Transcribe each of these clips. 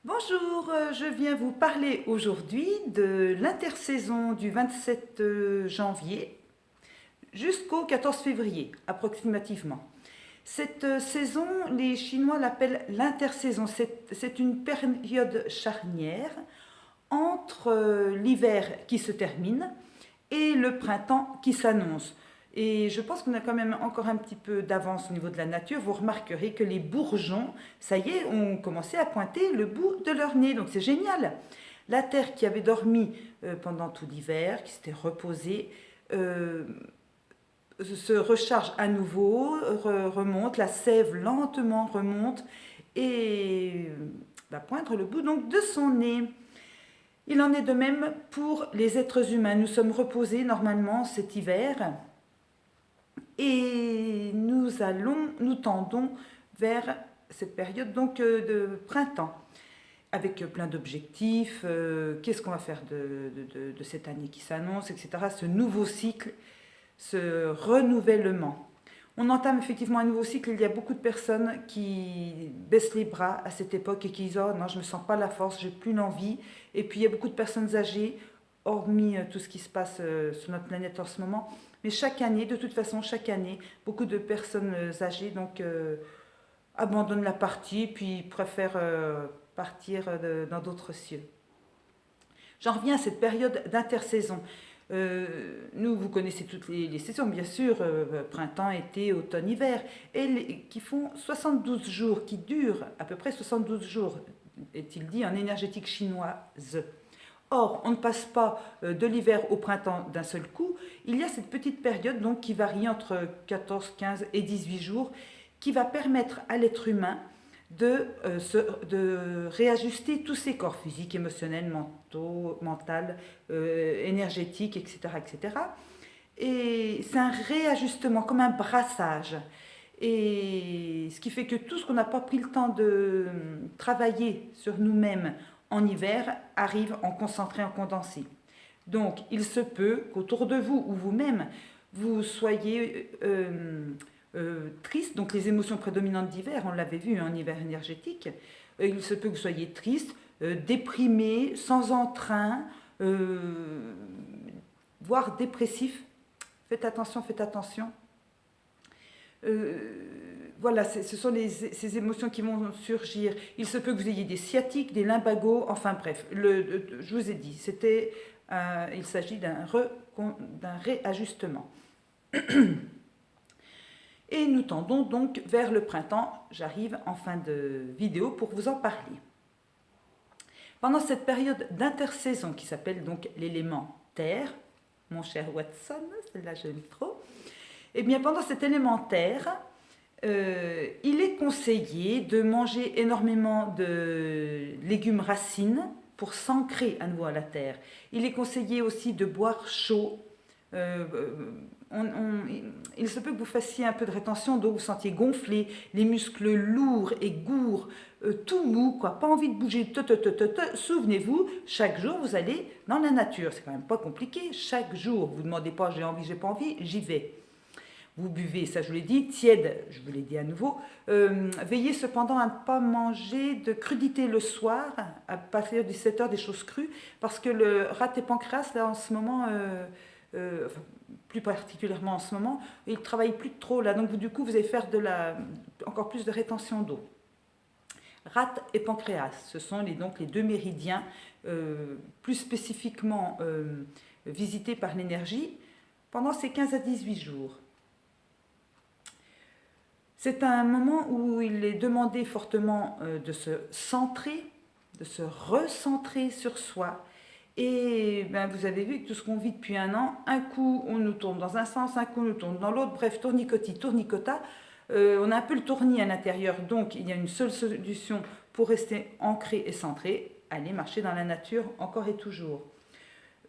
Bonjour, je viens vous parler aujourd'hui de l'intersaison du 27 janvier jusqu'au 14 février, approximativement. Cette saison, les Chinois l'appellent l'intersaison. C'est une période charnière entre l'hiver qui se termine et le printemps qui s'annonce. Et je pense qu'on a quand même encore un petit peu d'avance au niveau de la nature. Vous remarquerez que les bourgeons, ça y est, ont commencé à pointer le bout de leur nez. Donc c'est génial. La terre qui avait dormi pendant tout l'hiver, qui s'était reposée, se recharge à nouveau, remonte, la sève lentement remonte et va poindre le bout donc de son nez. Il en est de même pour les êtres humains. Nous sommes reposés normalement cet hiver et nous tendons vers cette période donc de printemps avec plein d'objectifs. Qu'est-ce qu'on va faire de cette année qui s'annonce, etc. Ce nouveau cycle, ce renouvellement. On entame effectivement un nouveau cycle. Il y a beaucoup de personnes qui baissent les bras à cette époque et qui disent « Oh non, je ne me sens pas la force, j'ai plus l'envie ». Et puis il y a beaucoup de personnes âgées, hormis tout ce qui se passe sur notre planète en ce moment. Mais chaque année, de toute façon, chaque année, beaucoup de personnes âgées donc, abandonnent la partie puis préfèrent partir dans d'autres cieux. J'en reviens à cette période d'intersaison. Vous connaissez toutes les saisons, bien sûr, printemps, été, automne, hiver, qui font 72 jours, qui durent à peu près 72 jours, est-il dit, en énergétique chinoise. Or, on ne passe pas de l'hiver au printemps d'un seul coup. Il y a cette petite période donc, qui varie entre 14, 15 et 18 jours, qui va permettre à l'être humain de réajuster tous ses corps physiques, émotionnels, mental, énergétiques, etc., etc. Et c'est un réajustement, comme un brassage. Et ce qui fait que tout ce qu'on n'a pas pris le temps de travailler sur nous-mêmes en hiver arrive en concentré, en condensé. Donc, il se peut qu'autour de vous ou vous-même, vous soyez triste, donc les émotions prédominantes d'hiver, on l'avait vu en hiver énergétique, il se peut que vous soyez triste, déprimé, sans entrain, voire dépressif. Faites attention, faites attention. Voilà, ce sont ces émotions qui vont surgir. Il se peut que vous ayez des sciatiques, des lumbagos, enfin bref, je vous ai dit, il s'agit d'un réajustement. Et nous tendons donc vers le printemps. J'arrive en fin de vidéo pour vous en parler. Pendant cette période d'intersaison qui s'appelle donc l'élément terre, mon cher Watson, celle-là je l'aime trop, eh bien pendant cet élément terre, il est conseillé de manger énormément de légumes racines pour s'ancrer à nouveau à la terre. Il est conseillé aussi de boire chaud. Il se peut que vous fassiez un peu de rétention d'eau, vous sentiez gonflé, les muscles lourds et gourds, tout mou, quoi, pas envie de bouger. Souvenez-vous, chaque jour vous allez dans la nature, c'est quand même pas compliqué. Chaque jour, vous ne demandez pas j'ai envie, j'ai pas envie, j'y vais. Vous buvez, ça je vous l'ai dit, tiède, je vous l'ai dit à nouveau. Veillez cependant à ne pas manger de crudité le soir, à pas faire du 7 heures des choses crues, parce que le rate et pancréas, là en ce moment, enfin, plus particulièrement en ce moment, il ne travaille plus trop là, donc du coup vous allez faire encore plus de rétention d'eau. Rate et pancréas, ce sont donc les deux méridiens plus spécifiquement visités par l'énergie pendant ces 15 à 18 jours. C'est un moment où il est demandé fortement de se centrer, de se recentrer sur soi. Et ben, vous avez vu que tout ce qu'on vit depuis un an, un coup on nous tourne dans un sens, un coup on nous tourne dans l'autre, bref, tournicotis, tournicota. On a un peu le tournis à l'intérieur, donc il y a une seule solution pour rester ancré et centré, aller marcher dans la nature encore et toujours.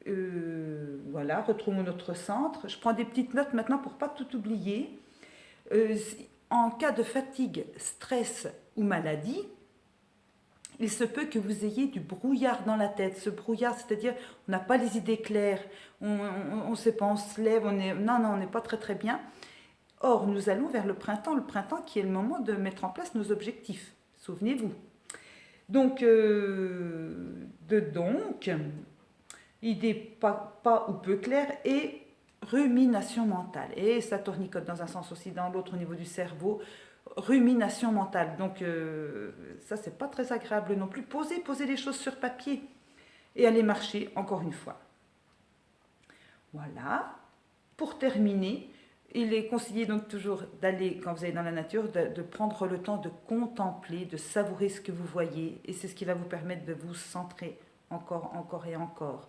Voilà, retrouvons notre centre. Je prends des petites notes maintenant pour ne pas tout oublier. En cas de fatigue, stress ou maladie, il se peut que vous ayez du brouillard dans la tête. Ce brouillard, c'est-à-dire on n'a pas les idées claires, on ne sait pas, on se lève, on n'est pas très très bien. Or, nous allons vers le printemps qui est le moment de mettre en place nos objectifs. Souvenez-vous. Donc, idée pas ou peu claire et rumination mentale. Et ça tournicote dans un sens aussi, dans l'autre au niveau du cerveau. Rumination mentale. Donc, ça, c'est pas très agréable non plus. Poser les choses sur papier et aller marcher encore une fois. Voilà. Pour terminer, il est conseillé donc toujours d'aller, quand vous allez dans la nature, de prendre le temps de contempler, de savourer ce que vous voyez. Et c'est ce qui va vous permettre de vous centrer encore et encore.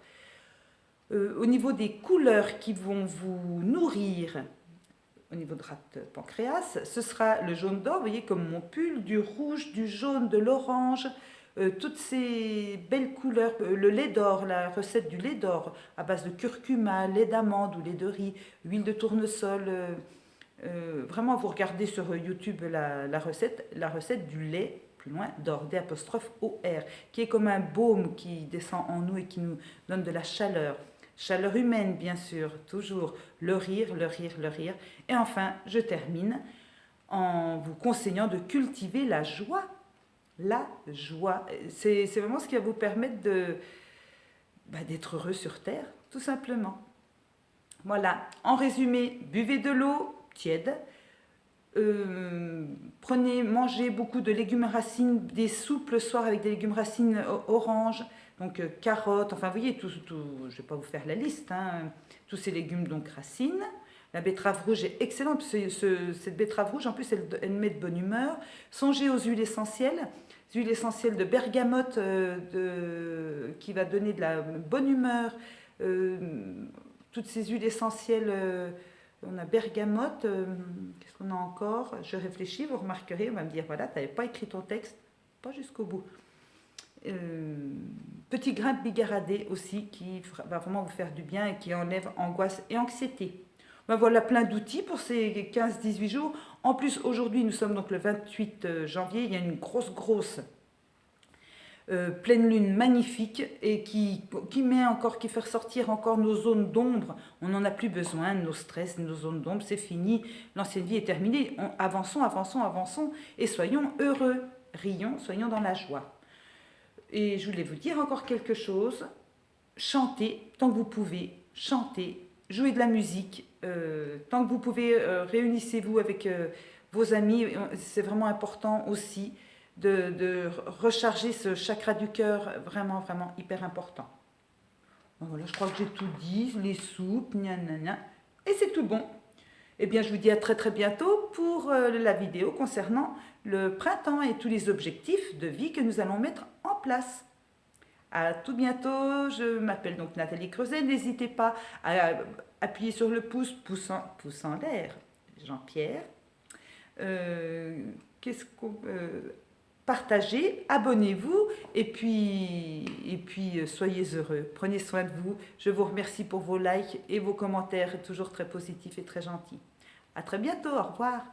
Au niveau des couleurs qui vont vous nourrir, au niveau de rate pancréas, ce sera le jaune d'or, vous voyez comme mon pull, du rouge, du jaune, de l'orange, toutes ces belles couleurs, le lait d'or, la recette du lait d'or à base de curcuma, lait d'amande ou lait de riz, huile de tournesol. Vraiment, vous regardez sur YouTube la recette du lait, plus loin, d'or, D''OR, qui est comme un baume qui descend en nous et qui nous donne de la chaleur. Chaleur humaine, bien sûr, toujours. Le rire. Et enfin, je termine en vous conseillant de cultiver la joie. La joie. C'est vraiment ce qui va vous permettre d'être heureux sur Terre, tout simplement. Voilà. En résumé, buvez de l'eau tiède. Mangez beaucoup de légumes racines, des soupes le soir avec des légumes racines orange, donc carottes, enfin vous voyez, je ne vais pas vous faire la liste, hein, tous ces légumes donc racines. La betterave rouge est excellente, cette betterave rouge en plus elle met de bonne humeur. Songez aux huiles essentielles de bergamote qui va donner de la bonne humeur, toutes ces huiles essentielles. On a bergamote, qu'est-ce qu'on a encore? Je réfléchis, vous remarquerez, on va me dire, voilà, tu n'avais pas écrit ton texte, pas jusqu'au bout. Petit grain de bigarradé aussi, qui va vraiment vous faire du bien et qui enlève angoisse et anxiété. Ben voilà, plein d'outils pour ces 15-18 jours. En plus, aujourd'hui, nous sommes donc le 28 janvier, il y a une grosse pleine lune magnifique et qui fait ressortir encore nos zones d'ombre. On n'en a plus besoin, nos stress, nos zones d'ombre, c'est fini. L'ancienne vie est terminée. Avançons et soyons heureux. Rions, soyons dans la joie. Et je voulais vous dire encore quelque chose. Chantez tant que vous pouvez. Chantez, jouez de la musique. Tant que vous pouvez, réunissez-vous avec vos amis. C'est vraiment important aussi de recharger ce chakra du cœur, vraiment hyper important. Voilà, je crois que j'ai tout dit, les soupes, et c'est tout bon. Eh bien, je vous dis à très bientôt pour la vidéo concernant le printemps et tous les objectifs de vie que nous allons mettre en place. À tout bientôt, je m'appelle donc Nathalie Creuset, n'hésitez pas à appuyer sur le pouce en l'air, Jean-Pierre. Partagez, abonnez-vous et puis soyez heureux. Prenez soin de vous. Je vous remercie pour vos likes et vos commentaires toujours très positifs et très gentils. À très bientôt. Au revoir.